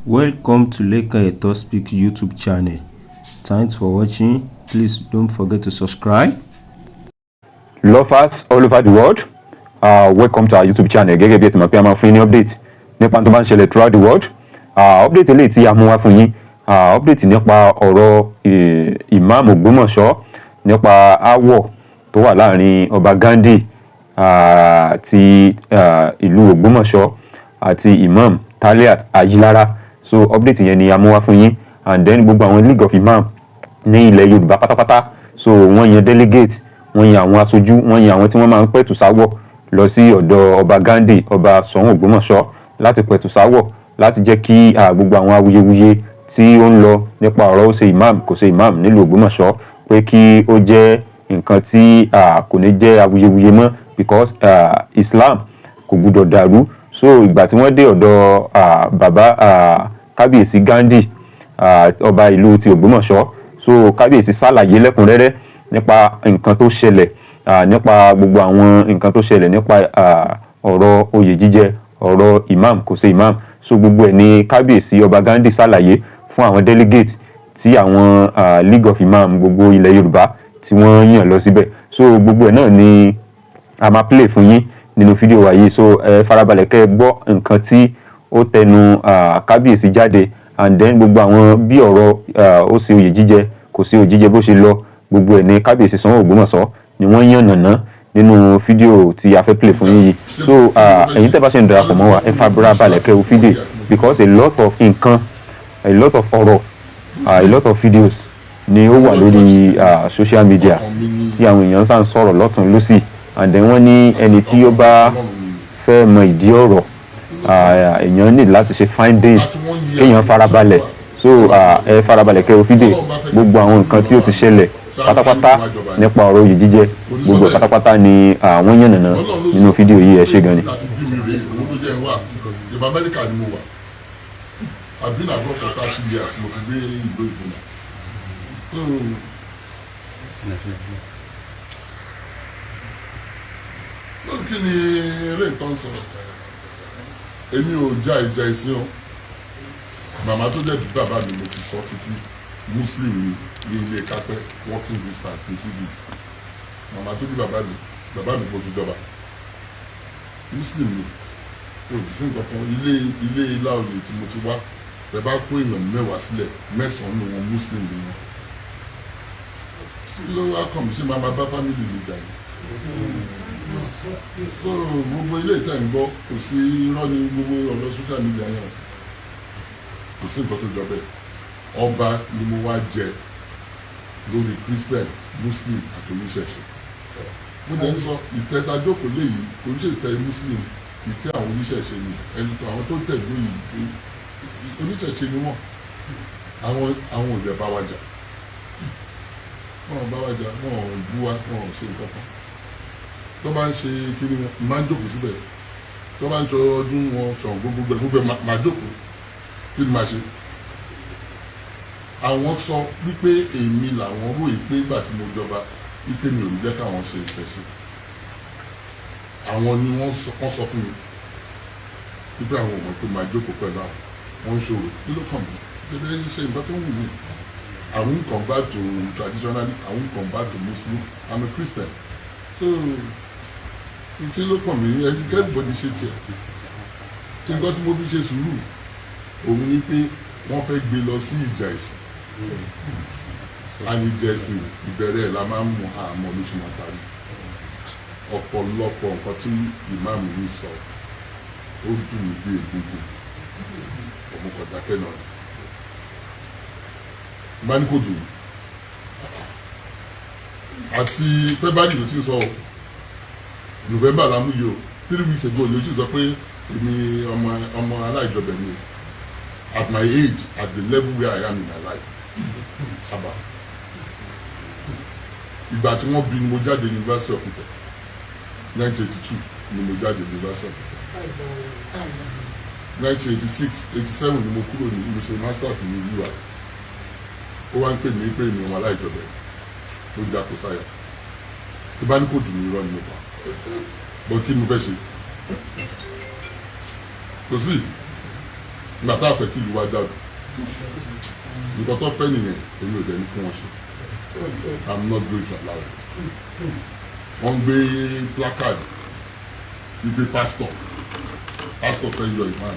Welcome to Leka Eto Speak YouTube channel. Thanks for watching. Please don't forget to subscribe. Lovers all over the world, welcome to our YouTube channel. Gẹ́gẹ́ bí ẹ ti mọ̀ pé a máa fún yín ní update nípa tó bá ń ṣẹlẹ̀ throughout the world. Update eléyìí tí a mú wá fún yín, update nípa ọ̀rọ̀ Imam Ogbomosho, nípa aáwọ̀ tó wà láàrin ọba Gandhi ti ìlú Ogbomosho àti Imam Taliat Ayilara. So update yẹn ni a mú wá fún yín, and then gbogbo àwọn League of Imam ní ilẹ̀ Yorùbá pátápátá, so wọ́n yan delegate, wọ́n yan àwọn aṣojú, wọ́n yan àwọn tí wọ́n máa ń pẹ̀tù sáwọ̀ lọ sí ọ̀dọ̀ ọba Gandhi, ọba Soun Ogbomosho, láti pẹ̀tù sáwọ̀, láti jẹ́ kí gbogbo àwọn awuyewuye tí ó ń lọ nípa ọ̀rọ̀ ó ṣe imam kò ṣe imam nílùú Ògbómọ̀ṣọ́ pé kí ó jẹ́ nǹkan tí kò ní jẹ́ awuyewuye mọ́, because Islam kò gbúdọ̀ dàrú. So ìgbà tí wọ́n dé ọ̀dọ̀ bàbá kábíyèsí Gandhi, ọba ìlú ti Ògbómọ̀ṣọ́, so kábíyèsí ṣàlàyé lẹ́kùnrẹ́rẹ́ nípa nǹkan tó ṣẹlẹ̀, nípa gbogbo àwọn nǹkan tó ṣẹlẹ̀ nípa ọ̀rọ̀ oyè jíjẹ, ọ̀rọ̀ imam kò ṣe imam. So gbogbo ẹ̀ ní kábíyèsí ọba Gandhi ṣàlàyé fún àwọn delegate tí àwọn League of Imam gbogbo ilẹ̀ Yorùbá tí wọ́n yàn lọ síbẹ̀. So gbogbo ẹ̀ náà ni a máa play fún yín nínú fídíò wa yìí. So ẹ farabalẹ̀ kẹ́ ẹ gbọ́ nǹkan tí ó tẹnu kábíyèsí jáde, and then gbogbo àwọn bí ọ̀rọ̀ ó ṣe oyè jíjẹ kò ṣe oyè jíjẹ bó ṣe lọ, gbogbo ẹ̀ ní kábíyèsí Soun Ògbómọ̀ṣọ́ ni wọ́n yàn nàná nínú fídíò tí a fẹ́ play fún yín yìí. So ẹ̀yin tẹ́ bá ṣe ń darapọ̀ mọ́ wa, ẹ farabalẹ̀ kẹ́ wo fídíò, because a lot of nǹkan, a lot of ọ̀rọ̀, a lot of videos ni ó wà lórí social media tí àwọn èèyàn sá ń sọ̀rọ̀ lọ́tún lọ́sì, and then wọ́n ní ẹni tí ó bá fẹ́ mọ ìdí ọ̀rọ̀, èèyàn ní láti ṣe findings, kéèyàn farabalẹ̀. So ẹ farabalẹ̀ kẹ́ wo fídíò, gbogbo àwọn nǹkan tí ó ti ṣẹlẹ̀ pátápátá nípa ọ̀rọ̀ oyè jíjẹ, gbogbo pátápátá ni àwọn yàn nàná nínú fídíò yìí. Ẹ ṣé gan ni. I've been abroad for 30 years. Mo fi gbé ìlú ìgbìmọ̀. Kí ni eré ìtàn sọ? Èmi ò já ìjà ìsìn o. Màmá tó jẹ́ bàbá mi mo ti sọ títí Muslim ni ní ilé kápẹ́ walking distance ní síbi. Màmá tó bí bàbá mi kò fi jọba. Muslim ni. Kò sí nǹkan kan ilé Láòyè tí mo ti wá. Ẹ bá kó èèyàn mẹ́wàá sílẹ̀, mẹ́sàn-án ní wọn Muslim ni wọn. Ló wá kàn mí ṣe máa bá fámìlì mi jà yìí. So gbogbo ilé ìtàn ń gbọ́, kò sí irọ́ ní gbogbo ọ̀rọ̀ social media yẹn. Kò sí nǹkan tó jọ bẹ́ẹ̀. Ọba ni mo wá jẹ lórí Christian, Muslim àti oníṣẹ̀ṣe. Mo dẹ̀ ń sọ ìtẹ́tajókòó léyìí, kò ń ṣe ìtẹ́ Muslim, ìtẹ́ àwọn oníṣẹ̀ṣe ni. Ẹni tó àwọn tó tẹ̀lé yìí oníṣẹ̀ṣe ni wọ́n. Àwọn òjò bá wa jà. Wọ́n bá wa jà, wọ́n ò bú wa, wọ́n ò ṣe nǹkan kan. Tó bá ń ṣe kíni wọn, máa ń jókòó síbẹ̀. Tó bá ń ṣe ọdún wọn ṣàn gbogbo máa jókòó. Kí ni máa ṣe? Àwọn sọ wípé èmi làwọn ròyìn pé ìgbà tí mo jọba wípé mi ò ní jẹ́ káwọn ṣe ìṣẹ̀ṣe. Àwọn ni wọ́n sọ fún mi wípé àwọn ò mọ̀ pé máa jókòó pẹ̀lú àwọn. Wọ́n ṣòro kí ló kàn mí? Bẹ́ẹ̀ ṣe nǹkan tó wù mí. I won't come back to traditionalist, I won't come back to Muslim, I'm a Christian. So kí ló kàn mí? Everybody ṣe tiẹ̀. Kí nǹkan tí mo fi ṣe sùúrù òun ni pé wọ́n fẹ́ gbé lọ sí ìjà ẹ̀sìn. Àní ìjà ẹ̀sìn ìbẹ̀rẹ̀ ẹ̀ la máa ń mú àmọ́ lóṣù máa parí. Ọ̀pọ̀lọpọ̀ nǹkan tí ìmáàmù mi sọ ó dùn mí bí egungun. Ọmọ kọjá kẹ́nà bá ní kò dùn àti February ló ti sọ November lámúyò 3 weeks ago ló ti sọ pé èmi ọmọ aláìjọbẹ ni at my age, at the level where I am in my life. Sábà ìgbà tí wọ́n bí ni mo jáde University of Ife 1982 ni mo jáde University of Ife. 1986, 87 ni mo kúrò ní mo ṣe masters ní UI. Ó wá ń pè mí pé mi ọmọ aláìjọbẹ ló jà kó sáyà. Tí bá ní kò dùn mí irọ́ ni mo pa. Bọ́ kí ni mo fẹ́ ṣe? Kò sí. nígbà tá a fẹ́ kí ìlú wa dàrú nǹkan tó fẹ́ nìyẹn èmi ò dẹ̀ ní fún wọn ṣe I'm not going to allow it. wọ́n gbé placard gbígbé pastor fẹ́ yọ Imam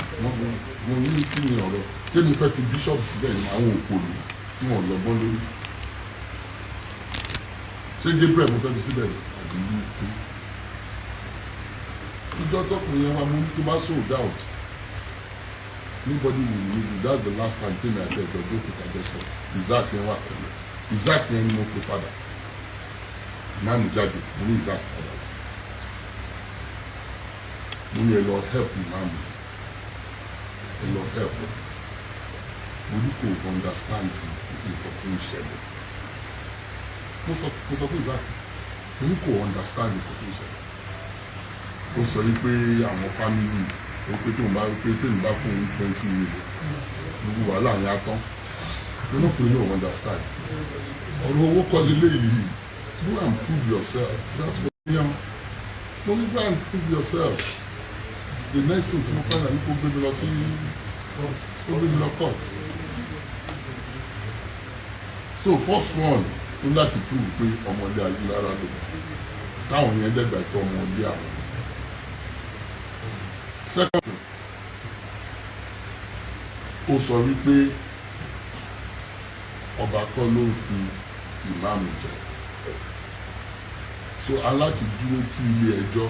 wọ́n ní kí ni ọ̀rọ̀ kí ni fẹ́ fi bishop síbẹ̀ ní àwọn òpòlù tí wọ́n lọ bọ́ lórí ṣé Gabriel mo fẹ́ fi síbẹ̀ àbí yìí ìjọ tọkùnrin yẹn wá mú tó bá sold out nobody will need you that's the last time tell me I said ọjọ́ òkúta jẹ́sọ̀ Isaac yẹn wà pẹ̀lú Isaac yẹn ni mo pè padà Imam jáde mo ní Isaac padà mo ní ẹ lọ help Imam ẹ lọ help mo ní kò understand nǹkan tó ń ṣẹlẹ̀ mo sọ fún Isaac mo ní kò understand nǹkan tó ń ṣẹlẹ̀ ó sọ yìí pé àwọn family ó pé tóun bá fún un 20 million gbogbo wàhálà yẹn á tán mo náà pé yóò understand ọ̀rọ̀ owó kọ́ lélẹ́yìí go and prove yourself that's what I am mo ní go and prove yourself the next thing tí mo fẹ́ náà ní kó gbé mi lọ sí court so first one ó láti prove pé ọmọdé ayélujára lò táwọn yẹn dẹ́gbà pé ọmọdé àwọn second ó sọ wípé ọba kọ́ ló ń fi ìmáàmù jẹ so aláti dúró kí ilé ẹjọ́.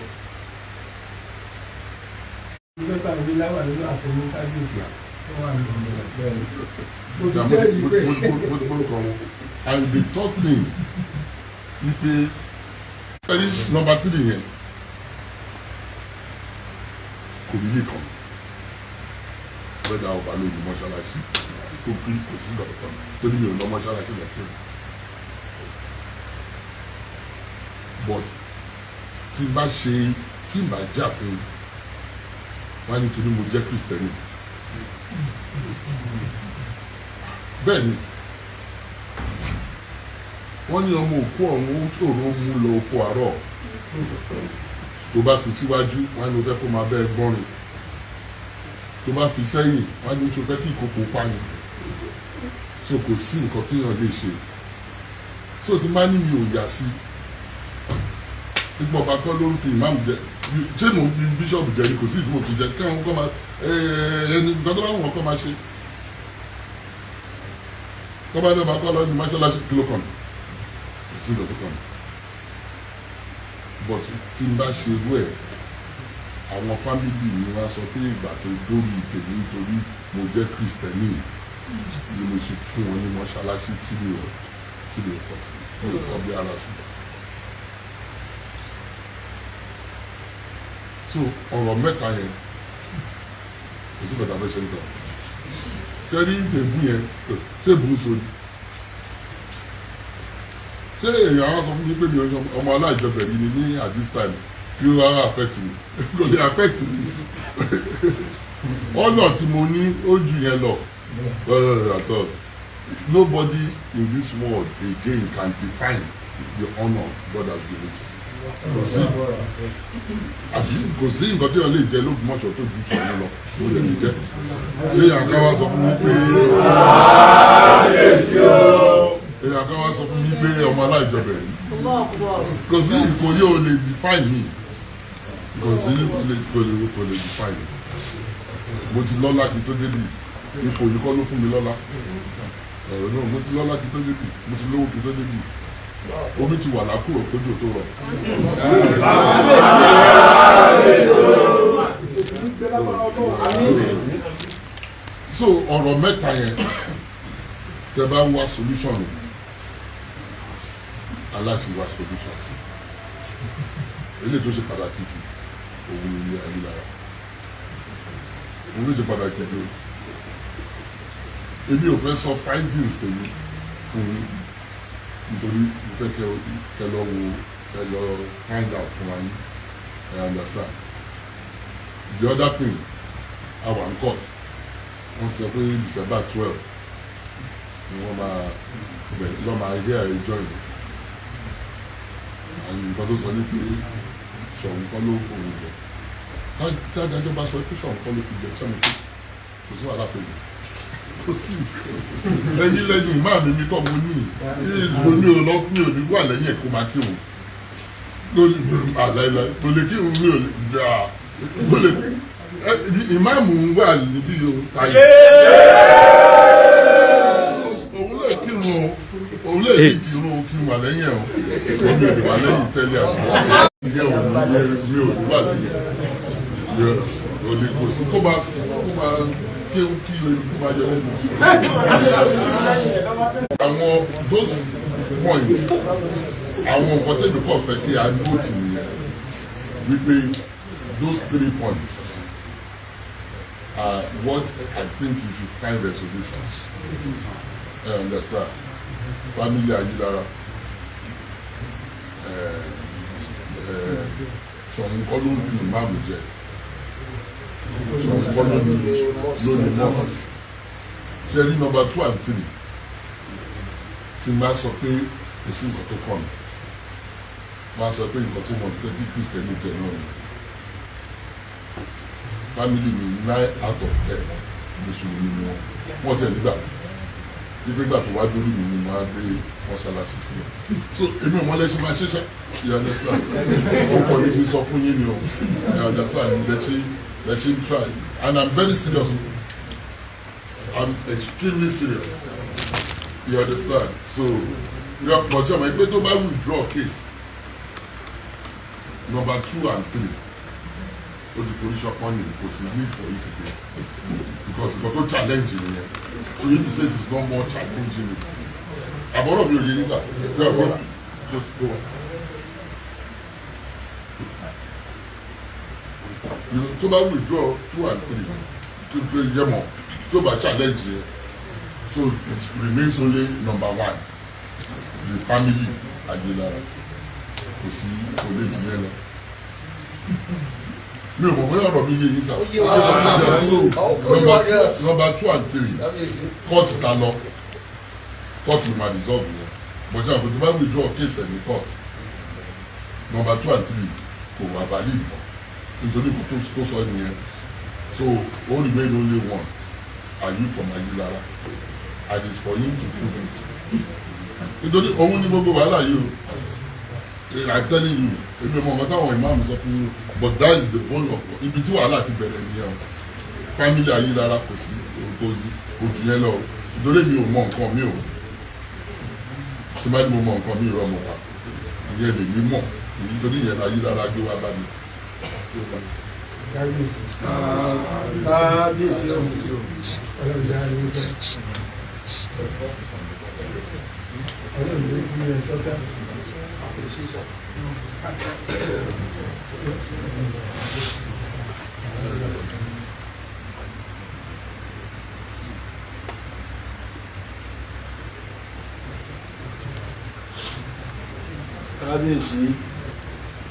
nígbà tí láwà nínú àfẹnú kábíyèsí wọn wà nínú ẹgbẹ́ rẹ̀. and the third thing ipe number 3 yẹn kò ní nìkan bẹ́ẹ̀ ọba lórí mọ́ṣáláṣí tó kí kò sí ìgbàlódé torí mi ò lọ mọ́ṣáláṣí lẹ́kẹ́ but tí n bá jà fún wa nítorí mo jẹ́ kristẹni bẹ́ẹ̀ ni wọ́n ní ọmọ òkú ọ̀run ó ṣòro mú lọ oko àárọ̀ tó bá fi síwájú wọ́n ní o fẹ́ kó máa bẹ́ẹ̀ gbọ́rin tó bá fi sẹ́yìn wọ́n ní o fẹ́ kí ìkókó pààyàn so kò sí nǹkan téèyàn lè ṣe so tí máa ní mi ò yà sí ipò ọba kọ́ ló ń fi ìmáàmù jẹ ṣé mò ń fi bíṣọ̀bù jẹ ni kò sí ìtumọ̀ tó jẹ káwọn kọ́ máa ẹni nǹkan tó bá wù wọ́n kọ́ máa ṣe tó bá dẹ́ba kọ́ lọ ní mọ́ṣáláṣí kìló kan kò sí ìdọ̀tí kan but tí n bá ṣe irú ẹ̀ àwọn fámìlì mi wá sọ pé ìgbà tó dórí tèmi nítorí mo jẹ́ kristẹni ni mo ṣe fún wọn ní mọ́ṣáláṣí tí mi ò kọ́ tí mi ò kọ́ bí ara sí. so ọ̀rọ̀ mẹ́ta yẹn kò sí bẹ̀tà fẹ́ ṣe ń tọ̀ kẹ́rí tèbú yẹn ṣé bú sórí ṣé èèyàn á sọ fún mi pé mi ọmọ aláìjọbẹ̀ yìí ni ní at this time kí ó rárá affect mi kò lè affect mi ọ̀nà tí mo ní ó jù yẹn lọ àtọ̀ nobody in this world again can define the honour God has given to me kò sí nǹkan tí wọ́n lè jẹ l'Ógbómọ̀ṣọ́ tó ju Ṣọ̀ún lọ ló lè ti jẹ́ èèyàn kan wá sọ fún mi pé ọmọ aláìjọbẹ̀ yìí kò sí ìkòyí ò lè define me kò sí kò lè define me mo ti lọ́lá kí tó débi ìkòyí kọ́ ló fún mi lọ́lá náà mo ti lọ́lá kí tó débi mo ti lówó kí tó débi omi ti wà lákùrọ̀ kójú tó rọ̀. so ọ̀rọ̀ mẹ́ta yẹn tẹ́ bá ń wá solution aláti wá solution sí eléyìí tó ṣe pàtàkì jù òun ni ilé ayélujára òun ló ṣe pàtàkì jù èmi ò fẹ́ sọ findings tèmi fún yín nítorí mo fẹ́ kẹ́ lọ wo kẹ́ lọ find out fún wa yín I understand the other thing our court wọ́n ti sọ pé December 12 ni wọ́n máa hear ẹjọ́ yìí and nǹkan tó sọ ní pé Ṣọ̀ún kọ́ ló fòun jẹ tí adájọ́ bá sọ pé Ṣọ̀ún kọ́ ló fi jẹ sọ́mi pé kò sí wàhálà pẹ̀lú kò sí lẹ́yìn ìmáàmù mi kọ́ mo ní ìlú mi ò ní wà lẹ́yìn ẹ̀kọ́ máa kí òun lórí àlàyé kò lè kí òun mi ò lè jà kò lè ìmáàmù wà níbí o táyé òun lè kí irun kí wà lẹ́yìn ẹ̀ o mi ò ní wà lẹ́yìn tẹ́lẹ̀ àwọn ìyẹn òun mi ò ní wà lẹ́yìn ò lè kò sí kó máa kí máa yọ lẹ́nu. àwọn those points àwọn nǹkan tẹ́lẹ̀ kọ̀ fẹ́ kí a note nìyẹn wípé those 3 points are what I think you should find resolutions. I understand. Family Ayilara. Soun kọ́ ló ń fi ìmáàmù jẹ. Soun kọ́ ló ní mosque. Jerry number 2 and 3. Tí n bá sọ pé kò sí nǹkan tó kàn mí. Máa sọ pé nǹkan tí mo fẹ́ bí Kristẹni jẹ náà ni. Family mi 9 out of 10 Mùsùlùmí ni wọ́n. Wọ́n tẹ̀ nígbà nígbà tó wá lórí mi ni máa gbé mọ́ṣáláṣí sílẹ̀. So èmi ò mọ lẹ́sìn máa ṣiṣẹ́. You understand? Ó kọ́ ní kí n sọ fún yín ni o. I understand? Lẹ́sìn try and I'm very serious. I'm extremely serious. You understand? So ọjọ́ mi pé tó bá withdraw case number 2 and 3 ó di foríṣọ́ pọ́nì kò sí need for you to pay because nǹkan tó challenge nìyẹn. So if he says it's not more challenging it. Àbọ̀rọ̀ mi ò yé ní sà. Ṣé ọ̀gbọ́n just go on. Tó bá withdraw 2 and 3 tó gbé yẹ mọ̀ tó bá challenge yẹn. So it remains only number 1 the family Ayilara kò sí kò lè jù yẹn lọ. Mi ò mọ̀ bóyá ọ̀rọ̀ mi yé yín sà. Number 2 and 3 court ta lọ court ló máa dissolve yẹn bọ̀jà kò tó bá withdraw case ẹ̀ ní court number 2 and 3 kò wà valid mọ́ nítorí kò tó sọ nìyẹn so ó remain only 1 and you from Ayilara and it's for him to prove it nítorí òun ní gbogbo wàhálà yìí o. I'm telling you, èmi mọ̀ nǹkan táwọn Imam sọ fún yín but that is the bone of ibi tí wàhálà ti bẹ̀rẹ̀ nìyẹn o family Ayilara kò sí ojú yẹn lọ nítorí mi ò mọ nǹkan mi ò tí máa ní mo mọ nǹkan mi rọ mọ pa ìyẹn lè mi mọ̀ nítorí ìyẹn Ayilara gbé wá bá mi. kábíyèsí ọlọ́run ló gbé ẹ sọ́tà.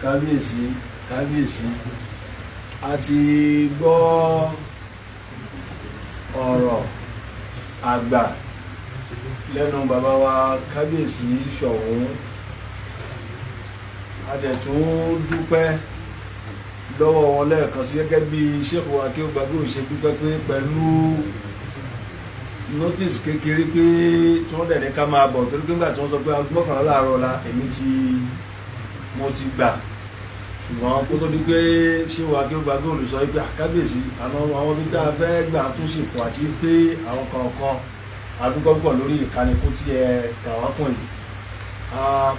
Kábíyèsí a ti gbọ́ ọ̀rọ̀ àgbà lẹ́nu bàbá wa kábíyèsí Soun adẹ̀tún dúpẹ́ lọ́wọ́ wọn lẹ́ẹ̀kan sí gẹ́gẹ́ bí Sheikh wa kí ó gbàgbé òṣè dúpẹ́ pé pẹ̀lú notice kékeré pé tí wọ́n dẹ̀ ní ká máa bọ̀ torí pé nígbà tí wọ́n sọ pé mọ́kànlá láàárọ̀ la mo ti gbà ṣùgbọ́n kó tó di pé Sheikh wa kí ó gbàgbé olùsọ pé àkábíyèsí àwọn bí tá a fẹ́ gbà tún ṣèpò àti pé àwọn kọ̀ọ̀kan adúgbò pọ̀ lórí ìkànnì kó tí ẹ kà wá pọ̀ yìí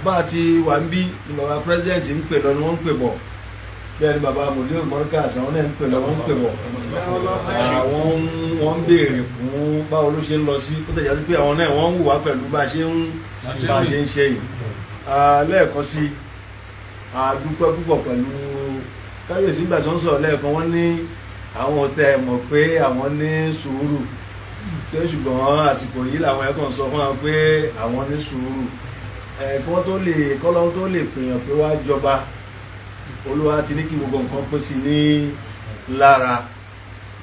bá a ti wà ń bí ni bàbá president ń pè lọ ni wọ́n ń pè bọ̀ bẹ́ẹ̀ ni bàbá mòlíò mọ́ríkàs àwọn náà ń pè lọ wọ́n ń pè bọ̀ wọ́n ń béèrè fún báwo ló ṣe ń lọ sí kó tẹ̀yà sí pé àwọn náà wọ́n ń hùwà pẹ̀lú bá a ṣe ń ṣe yìí lẹ́ẹ̀kan sí àdúpẹ́ púpọ̀ pẹ̀lú kábíyèsí nígbà tí wọ́n sọ̀rọ̀ lẹ́ẹ̀kan wọ́n ní àwọn ọ̀tẹ̀ mọ̀ pé àwọn ní sùúrù pé ṣùgbọ́n àsìkò yìí làwọn ẹ̀kọ́ sọ fún wọn pé àwọn ní sùúrù kí wọ́n tó lè kọ́lọ́n tó lè pèèyàn pé wá jọba Olúwa ti ní kí gbogbo nǹkan pé sí ní lára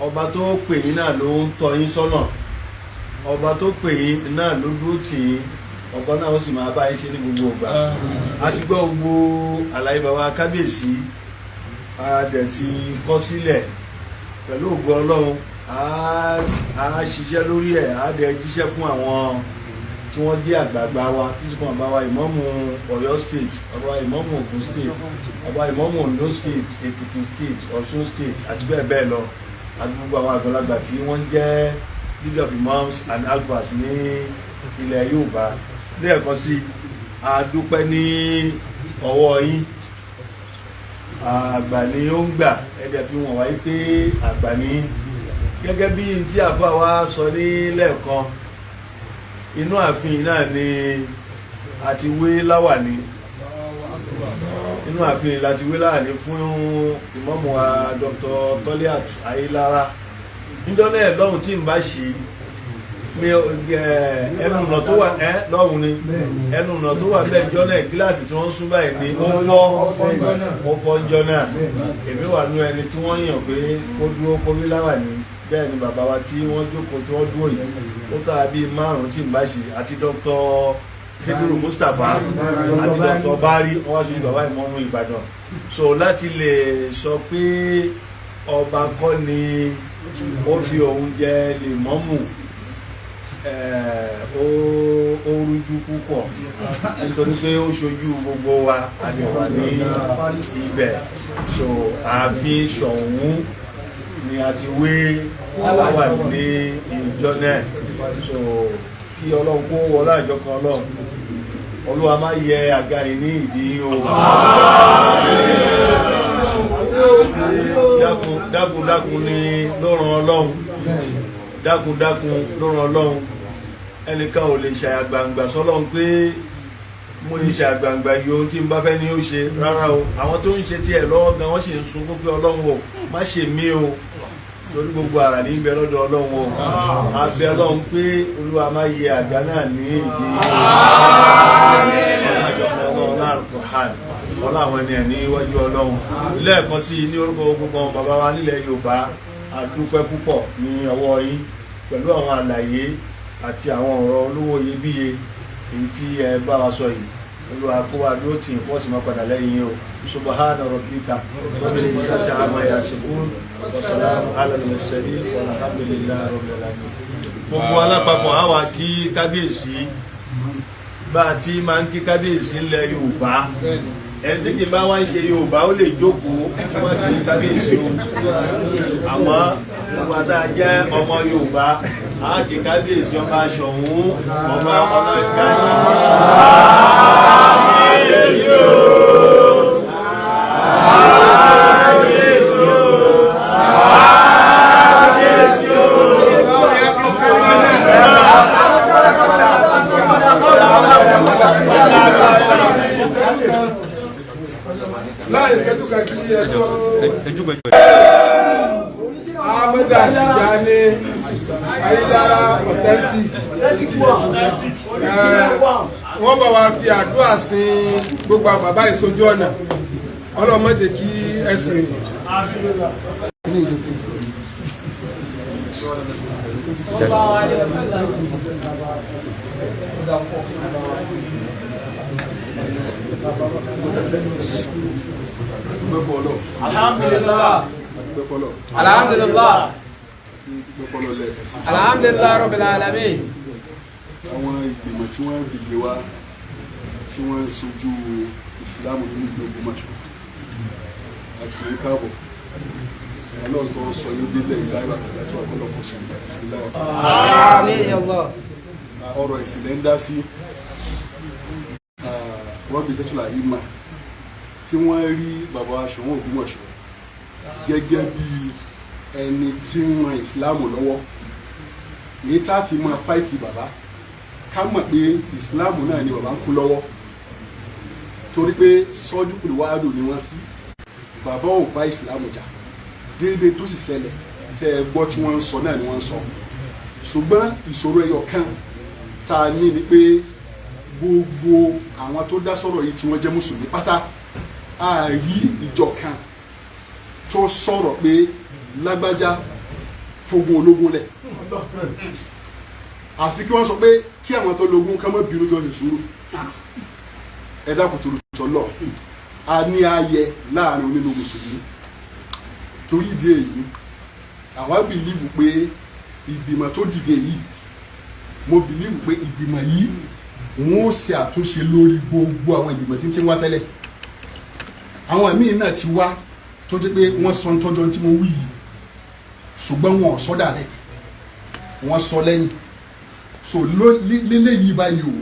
ọba tó pè yín náà ló ń tọ́ yín sọ́nà ọba tó pè yín náà ló dúró tì yín ọba náà ó sì máa bá yín ṣe ní gbogbo ìgbà a ti gbọ́ gbogbo àlàyé bàbá kábíyèsí a dẹ̀ ti kọ́ sílẹ̀ pẹ̀lú ògo Ọlọ́run a ṣiṣẹ́ lórí ẹ̀ a dẹ̀ jíṣẹ́ fún àwọn tí wọ́n jẹ́ àgbààgbà wa títí kan àbáwá ìmáàmù Ọ̀yọ́ state àbáwá ìmáàmù Ògùn state àbáwá ìmáàmù Ondo state Èkìtì state Ọ̀ṣun state àti bẹ́ẹ̀ bẹ́ẹ̀ lọ àti gbogbo àwọn àgbàlagbà tí wọ́n jẹ́ league of imams and alphas ní ilẹ̀ Yorùbá lẹ́ẹ̀kan sí a dúpẹ́ ní ọwọ́ yín àgbà ni ó ń gbà ẹ̀dẹ̀ fi wọ̀n wáyé pé àgbà ni gẹ́gẹ́ bí n tí àfa wa sọ ní lẹ́ẹ̀kan inú ààfin náà ni àti wé láwàní inú ààfin láti wé láwàní fún ìmáàmù wa Dr. Toliat Ayélára níjọ́ náà lọ́hùn tí n bá ṣe mi ẹnu ọ̀nà tó wà lọ́hùn ni ẹnu ọ̀nà tó wà bẹ́ẹ̀ níjọ́ náà gíláàsì tí wọ́n ń sún báyìí ni ó fọ́ níjọ́ náà èmi wà nú ẹni tí wọ́n yàn pé kó dúró kó wí láwàní bẹ́ẹ̀ ni bàbá wa tí wọ́n jókòó tí wọ́n dúró yìí ó kára bíi márùn-ún tí n bá ṣe àti Dr. Kebiru Mustapha àti Dr. Bari wọ́n wá sí bàbá ìmọ̀mù Ìbàdàn so láti lè sọ pé ọba kọ́ ni ó fi òun jẹ lè mọ́mù ó rújú púpọ̀ nítorí pé ó ṣojú gbogbo wa a lè wà ní ibẹ̀ so ààfin Ṣọ̀ún ni a ti wé wà ní ìjọ náà so kí Ọlọ́run kó wọlé àjọ kan Ọlọ́run Olúwa má yẹ àga yìí ní ìdí o dákun ni ló ràn Ọlọ́run dákun ló ràn Ọlọ́run ẹnìkan ò lè ṣàyàgbàǹgbà sọ́lọ́run pé mo lè ṣàyàgbàǹgbà yìí ohun tí n bá fẹ́ ní ó ṣe rárá o àwọn tó ń ṣe tiẹ̀ lọ́wọ́ gan wọ́n sì ń sunkún pé Ọlọ́run o má ṣe mí o lórí gbogbo ara ní ibẹ̀ lọ́dọ̀ Ọlọ́run o abẹ́ Ọlọ́run pé Olúwa má yẹ àga náà ní ìdí Ọlọ́run náà kò hàn wọ́n láwọn ẹni ẹ̀ ní iwájú Ọlọ́run lẹ́ẹ̀kan sí ní orúkọ gbogbo bàbá wa nílẹ̀ Yorùbá a dúpẹ́ púpọ̀ ní ọwọ́ yín pẹ̀lú àwọn àlàyé àti àwọn ọ̀rọ̀ olówó iyebíye èyí tí ẹ bá wa sọ yìí Olúwa kó wa dúró tì wọ́n sì máa padà lẹ́yìn yín o subhana rabbika rabbil izzati amma yasifun wa salamun ala al-mursalin walhamdulillahi rabbil alamin. gbogbo alápapọ̀ á wá kí kábíyèsí bá a ti máa ń kí kábíyèsí ńlẹ̀ Yorùbá ẹni tí kì í bá wá ń ṣe Yorùbá ó lè jókòó wọ́n kì í kábíyèsí o àmọ́ gbogbo àtà jẹ́ ọmọ Yorùbá á kì í kábíyèsí ọba Ṣọ̀ún ọba ọmọ ìgbàanì kábíyèsí o kábíyèsí o kábíyèsí o. láì ṣẹ́jú kàkí ẹjọ́ Ahmed Tijani Ayédára authentic wọ́n bá wa fi àdúrà sin gbogbo àwọn bàbá ìsojú ọ̀nà ọlọ́mọdé kí ẹ̀sìn rìn. Alhamdulillah. Alhamdulillah. Alhamdulillah Rabbil Alamin. Àwọn ìgbìmọ̀ tí wọ́n dìde wá tí wọ́n sojú ìsìláàmù nínú ìlú Ògbómọ̀ṣọ́ àgbèrè káàbọ̀ ọlọ́run tó sọ ní délẹ̀ ìdáyọ̀ àti ìdájọ́ ọ̀pọ̀lọpọ̀ sọ ìgbà ìsìláàmù. Ọ̀rọ̀ ìsìlẹ̀ ń dá sí wọ́n bí tẹ́tùlà ìmà kí wọ́n rí bàbá Ṣọ̀ún Ògbómọ̀ṣọ́ gẹ́gẹ́ bí ẹni tí ń ran ìsìláàmù lọ́wọ́ èyí tá a fi máa fáìtì bàbá ká mọ̀ pé ìsìláàmù náà ni bàbá ń kú lọ́wọ́ torí pé sọ́jú kùdù wáádù ni wọ́n bàbá ò bá ìsìláàmù jà déédéé tó sì ṣẹlẹ̀ tẹ́ ẹ gbọ́ tí wọ́n ń sọ náà ni wọ́n ń sọ ṣùgbọ́n ìṣòro ẹyọ kan tá a ní ni pé gbogbo àwọn tó dá sọ̀rọ̀ yìí tí wọ́n jẹ́ mùsùlùmí pátá a rí ìjọ kan tó sọ̀rọ̀ pé lágbájá fogun ológun lẹ̀ àfi kí wọ́n sọ pé kí àwọn tó lógun ká má bínú kí wọ́n sì sùúrù ẹ dákun tó lùtọ́ lọ a ní ààyè láàrin onílù mùsùlùmí torí ìdí èyí àwa bìlíìfù pé ìgbìmọ̀ tó dìde yìí mo bìlíìfù pé ìgbìmọ̀ yìí wọ́n ó ṣe àtúnṣe lórí gbogbo àwọn ìgbìmọ̀ tí ń ti wá tẹ́lẹ̀ àwọn míì náà ti wá tó jẹ́ pé wọ́n sọ tọ́jọ́ tí mo wí yìí ṣùgbọ́n wọn ò sọ direct wọ́n sọ lẹ́yìn so léléyìí báyìí o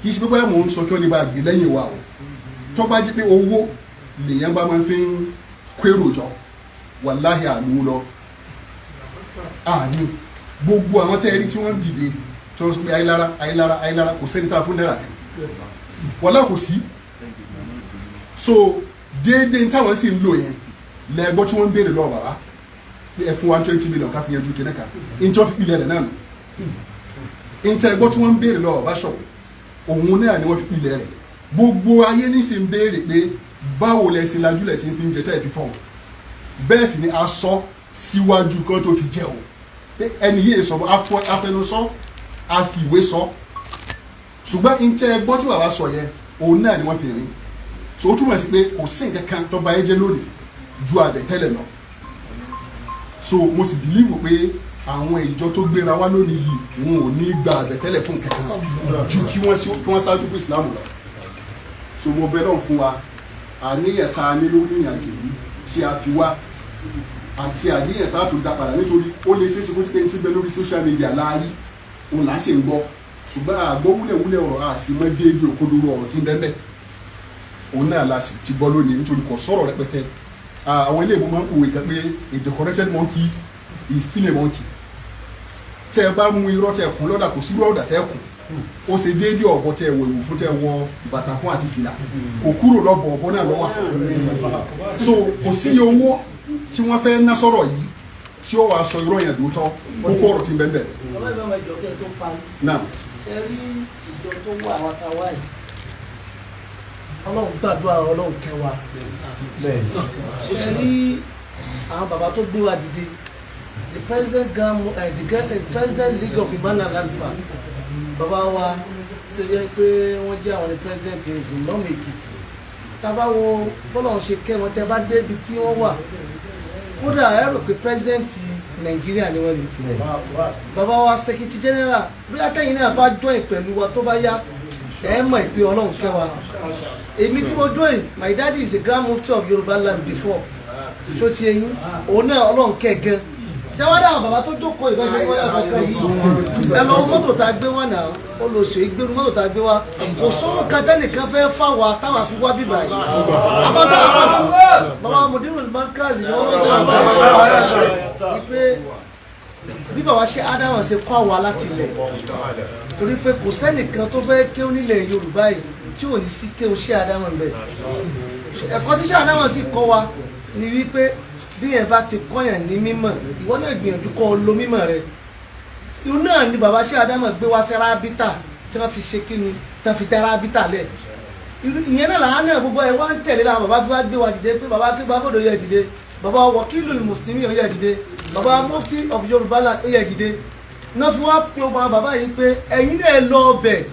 kì í ṣe pé báyà mò ń sọ kí wọ́n lè bá gbé lẹ́yìn wa o tó bá jẹ́ pé owó lèèyàn bá máa fi ń kérò jọ wàláhì àlùú lọ àní gbogbo àwọn tẹ́ ẹ rí tí wọ́n ń dìde tí wọ́n sọ pé ayélára kò sẹ́ni tá a fún náírà kan wàlá kò sí so déédéé táwọn sì ń lò yẹn lẹ́gbọ́n tí wọ́n ń béèrè lọ́wọ́ bàbá ẹ fún wa 20 million ká fi yanjú kíní kan ìjọ fi pilẹ̀ rẹ̀ náà nù ìjọ ẹgbọ́n tí wọ́n ń béèrè lọ́wọ́ bá ṣọ̀wọ́ òun náà ni wọ́n fi pilẹ̀ rẹ̀ gbogbo ayé ní sì ń béèrè pé báwo lẹ ṣe lajúlẹ̀ tí ń fi ń jẹ tẹ́ ẹ fi fọ́ bẹ́ẹ̀ sì ni a sọ síwájú kan tó fi jẹ́ o pé ẹni yìí sọ afẹnusọ àfìwé sọ ṣùgbọ́n ìjọ ẹgbọ́n tí bàbá sọ yẹn òun náà ni wọ́n fi rìn so ó túmọ̀ sí pé kò sí nǹkan kan tó bá yẹ jẹ́ lónìí ju àbẹ̀tẹ́lẹ̀ lọ so mo sì bìlíìfù pé àwọn ìjọ tó gbéra wá lónìí yìí wọn ò ní gba àbẹ̀tẹ́lẹ̀ fún nǹkan kan ju kí wọ́n ṣáájú fún ìsìlámù lọ so mo bẹ̀ náà fún wa àníyàn tá a ní lórí ìrìnàjò yìí tí a fi wá àti àníyàn tá a tó dá padà nítorí ó lè ṣeé ṣe kó pé ní ti bẹ lórí social media láàárí òun là á sì ń gbọ́ ṣùgbọ́n àgbọ̀ wúlẹ̀wúlẹ̀ ọ̀rọ̀ àsìmọ́ déédéé òkodoro ọ̀rọ̀ tí ń bẹ́ẹ̀ bẹ́ẹ̀ òun náà la sì ti gbọ́ lónìí nítorí kò sọ̀rọ̀ rẹpẹtẹ àwọn ilé ìbò máa ń pòwe kan pé a decorated monkey is still a monkey tẹ́ ẹ bá mú irọ́ tẹ́ ẹ kún lọ́dà kò sí irú ọ̀dà tẹ́ ẹ kún ó ṣe déédéé ọ̀bọ tẹ́ ẹ wọ ìwò fún tẹ́ ẹ wọ bàtà fún àti fìlà kò kúrò lọ́bọ̀ ọ̀bọ náà lọ́wọ́ so kò sí iye owó tí wọ́n fẹ́ ná sọ̀rọ̀ yìí tí ó wàá sọ irọ́ yẹn dòótọ́ ó kó ọ̀rọ̀ tí ń bẹ́ẹ̀ bẹ́ẹ̀. náà ẹ rí ìjọ tó wà wákàwá yìí ọlọ́run gbàdúrà ọlọ́run kẹwàá ẹ rí àwọn bàbá tó gbé wa dìde the president league of Imam and Alfa bàbá wa tó yẹ pé wọ́n jẹ́ àwọn president Imam Èkìtì tábà wo bọ́lọ́run ṣe kẹ́ wọn tẹ́ bá débi tí wọ́n wà kódà ẹ rò pé president Nàìjíríà ni wọ́n ní bàbá wa secretary general bí akẹ́yìn náà bá join pẹ̀lú wa tó bá yá ẹ mọ̀ ìpè ọlọ́run kẹwàá èmi tí mo join my daddy is a grand mufti of Yoruba land before tó ti ẹyin òun náà ọlọ́run kẹ gan tí wọ́n dá àwọn bàbá tó jókòó ìbáṣe wọ́n yà fọ́nkà yìí ẹ lọ mọ́tò tá a gbé wá náà olóṣèlú ìgbérú mọ́tò tá a gbé wá kò sówó kátẹ́nìkan fẹ́ fà wá táwọn àfi wá bíbá yìí àmọ́ táwọn wá fún bàbá mọ̀dínrún bankazi ni wọ́n sọ àwọn pé bí bàbá ṣe ádámọ̀ ṣe kọ́ àwa láti ilẹ̀ torí pé kò sẹ́nìkan tó fẹ́ kéwú nílẹ̀ Yorùbá yìí tí ò ní sí kéwú ṣé ádámọ̀ bẹ̀ ẹ̀kọ́ tí ṣé ádámọ̀ sì kọ́ wa ni wípé bí yẹn bá ti kọ́yàn ní mímọ̀ ìwọ náà gbìyànjú kọ́ ọ lo mímọ̀ rẹ irú náà ni bàbá ṣé ádámọ̀ gbé wá sí rábítà tí wọ́n fi ṣe kí ni tí wọ́n fi dá rábítà lẹ̀ ìyẹn náà làwọn náà gbogbo ẹ̀ wá ń tẹ̀lé láwọn bàbá fi wá gbé wa dìde pé bàbá kí gbàgbọ́dọ̀ yẹ dìde bàbá wọ̀kílù mùsùlùmí ó yẹ dìde bàbá mufti of Yorùbá land ó yẹ dìde náà fi wá pé ọmọ bàbá yìí pé ẹ̀yin náà lọ ọbẹ̀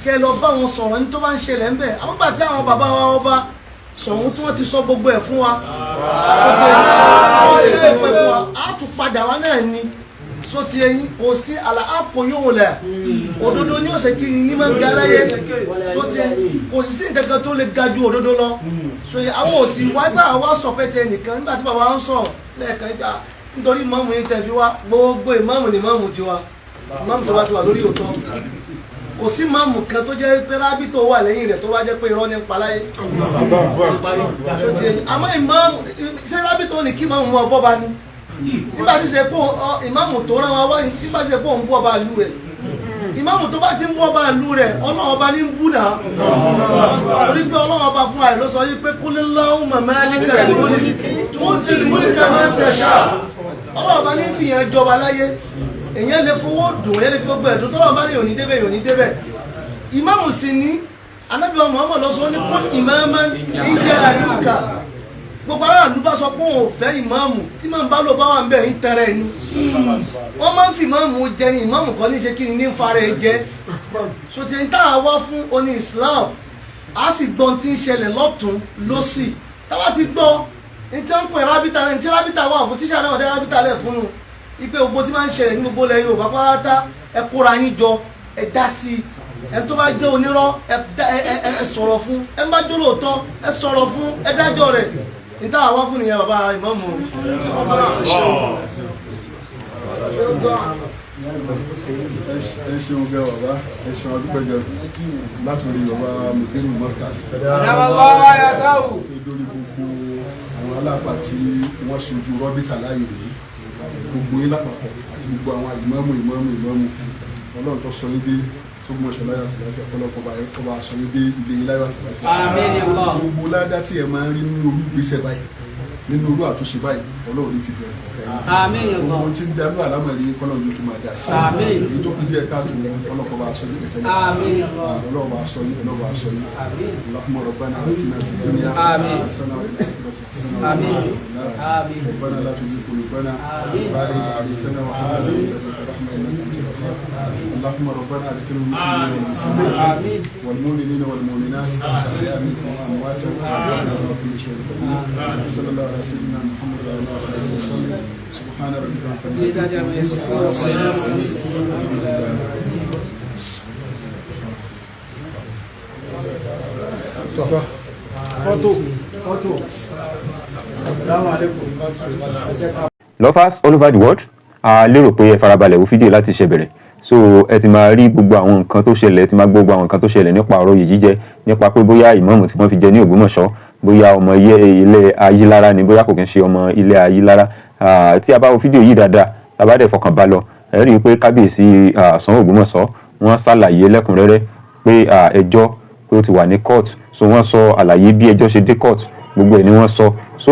kẹ́ lọ bá wọn sọ̀rọ̀ ní tó bá ń ṣẹlẹ̀ ńbẹ̀ àwọn gbà tí àwọn bàbá wa ọba Ṣọ̀ún tí wọ́n ti sọ gbogbo ẹ̀ fún wa á tún padà wá náà ni so ti ẹyin kò sí àlàáfò yóò lẹ̀ òdodo ní ọ̀sẹ̀ kí ni máa ń ga láyé so ti ẹyin kò sì sí nǹkan kan tó lè ga ju òdodo lọ so àwọn òsì wá gbà wá sọ̀pẹ̀tẹ̀ nìkan nígbà tí bàbá wa ń sọ̀rọ̀ lẹ́ẹ̀kan gbà nítorí ìmáàmù yìí tẹ̀ fi wá gbogbo ìmáàmù ni ìmáàmù tiwa ìmáàmù tó bá ti wà lórí òótọ́ kò sí ìmáàmù kan tó jẹ́ pé rábì tó wà lẹ́yìn rẹ̀ tó bá jẹ́ pé irọ́ ní paláyé àmọ́ ìmáàmù ṣé rábì tó ní kí ìmáàmù mọ ọbọ̀ bá ní nígbà tí ṣe pé ìmáàmù tó rán wa wá nígbà tí ṣe pé òun bú ọba ìlú rẹ̀ ìmáàmù tó bá ti ń bú ọba ìlú rẹ̀ ọlọ́run ọba ní ń bú náà torí pé ọlọ́run ọba fún àìló sọ yí pé kúlélọ́hùn málikal mulki tu'til mulka man tasha ọlọ́run ọba ní ń fìyàn jọba láyé èyàn lè fowó dùn èyàn lè fi gbogbo ẹ̀dùn tọ́lọ́run bá ní yòní débẹ̀ yòní débẹ̀ ìmáàmù sì ní Ànábì Muhammad lọ sọ ní kún imaman ìjẹ́ àyíká gbogbo aráàlú bá sọ pé òun ò fẹ́ ìmáàmù tí màá bá lò bá wà ń bẹ̀ ń tẹrẹ ẹni wọ́n máa ń fi ìmáàmù jẹ ní ìmáàmù kan ní ṣe kí ni ní fara ẹ jẹ so ti ń tà wá fún oní Islam a sì gbọ́n tí ń ṣẹlẹ̀ lọ́tún lọ́sì táwa ti gbọ́ ní tí wọ́n ń pè rábìtà ní tí rábìtà wà fún tíṣà náà dé rábìtà lẹ̀ fún un ipe gbogbo tí máa ń ṣẹlẹ̀ ní gbogbo ilẹ̀ Yorùbá pátá ẹ kóra yín jọ ẹ dá sí i ẹ tó bá jẹ́ onírọ́ ẹ sọ̀rọ̀ fún ẹ bá jẹ́ olóòótọ́ ẹ sọ̀rọ̀ fún ẹ dájọ́ rẹ̀ ní táwa wá fún nìyẹn bàbá ìmáàmù. ẹ ṣeun gẹ bàbá ẹ ṣeun adúgbẹjọ látòrí bàbá mùdírù mọkàs. lórí gbogbo àwọn aláàfáà tí wọ́n sojú rọ́bìtà láàyè yìí gbogbo yín lápapọ̀ àti gbogbo àwọn ìmáàmù Ọlọ́run tó sọ yín dé Ogbomosho láyọ̀ àti láfíà ọ̀pọ̀lọpọ̀ ọba sọ yín dé ilé yín láyọ̀ àti láfíà. gbogbo ládá tí ẹ máa ń rí nínú olú ìgbésẹ̀ báyìí nínú olú àtúnṣe báyìí Ọlọ́run ní fi bẹ̀rẹ̀ ọ̀kẹ́ yín. gbogbo tí ń darú àlámọ̀rí kọ́lọ́ọ̀dún tó máa dà sí i. èyí tó kú díẹ̀ káàtó ọlọ́pàá bá sọ yín kẹtẹ́lẹ̀. Ọlọ́run bá sọ yín Ọlọ́run bá sọ yín. Allahumma rabbana atina fid dunya hasanatan wa fil akhirati hasanatan wa qina adhaban nar. ربنا لا تزغ قلوبنا بعد إذ هديتنا وهب لنا من لدنك رحمة إنك أنت الوهاب. اللهم ربنا اغفر للمسلمين والمسلمات والمؤمنين والمؤمنات الأحياء منهم والأموات إنك على كل شيء قدير. وصلى الله على سيدنا محمد وعلى آله وصحبه وسلم. سبحان ربك رب العزة عما يصفون وسلام على المرسلين. Photo. Assalamu alaikum. Lovers all over the world, a lérò pé ẹ farabalẹ̀ wo fídíò láti ṣe bẹ̀rẹ̀, so ẹ ti máa rí gbogbo àwọn nǹkan tó ṣẹlẹ̀, ẹ ti máa gbogbo àwọn nǹkan tó ṣẹlẹ̀ nípa ọ̀rọ̀ yìí jíjẹ, nípa pé bóyá ìmáàmù tí wọ́n fi jẹ ní Ògbómọ̀ṣọ́ bóyá ọmọ ilé Ayílára ni bóyá kò kí ń ṣe ọmọ ilé Ayílára. Tí a bá wo fídíò yìí dáadáa tá a bá dẹ̀ fọkàn bá lọ ẹ rí i pé kábíyèsí Soun Ògbómọ̀ṣọ́ wọ́n ṣàlàyé lẹ́kùnrẹ́rẹ́ pé ẹjọ́ pé ó ti wà ní court, so wọ́n sọ àlàyé bí ẹjọ́ ṣe dé court gbogbo ẹ̀ ni wọ́n sọ. So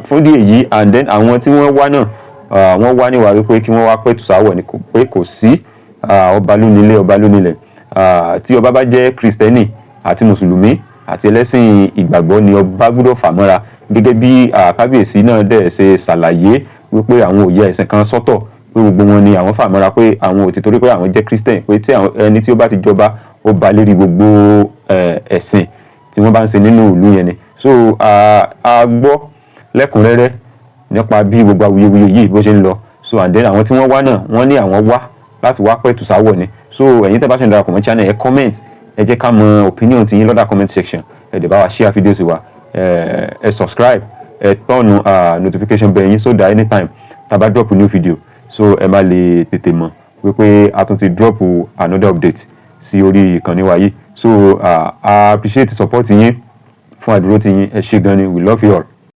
fún díẹ̀ yìí and then àwọn tí wọ́n wá náà wọ́n wá níwà wípé kí wọ́n wá pẹ̀tù sáwọ̀ ni pé kò sí ọba lónílé ọba lónílẹ̀. Tí ọba bá jẹ́ kristẹni àti mùsùlùmí àti ẹlẹ́sìn ìgbàgbọ́ ni ọba gbọ́dọ̀ fàmọ́ra, gẹ́gẹ́ bí kábíyèsí náà dẹ̀ ṣe ṣàlàyé wípé àwọn ò yẹ ẹ̀sìn kan sọ́tọ̀, pé gbogbo wọn ni àwọn fàmọ́ra, pé àwọn ò ti torí pé àwọn jẹ́ kristẹni pé tí ẹni tí ó bá ti jọba ó ba lérí gbogbo ẹ̀sìn tí wọ́n bá ń ṣe nínú ìlú yẹn ni. So a gbọ́ lẹ́kùnrẹ́rẹ́ nípa bí gbogbo awuyewuye yìí bó ṣe ń lọ. So and then àwọn tí wọ́n wá náà wọ́n ní àwọn wá láti wá pẹ̀tù sáwọ̀ ni. So ẹ̀yin tẹ́ bá ṣe ń darapọ̀ mọ́ channel ẹ comment, ẹ jẹ́ ká mọ opinion ti yín lọ́dà comment section, ẹ dẹ̀ bá wa share fídíò sí wa, ẹ subscribe, ẹ turn notification bell yín so that anytime tá bá drop new video so ẹ má lè tètè mọ̀ wípé a tún ti drop another update sí orí ìkànnì wa yìí. So I appreciate support yín fún àdúró tí yín, ẹ ṣé gan ni, we love you all.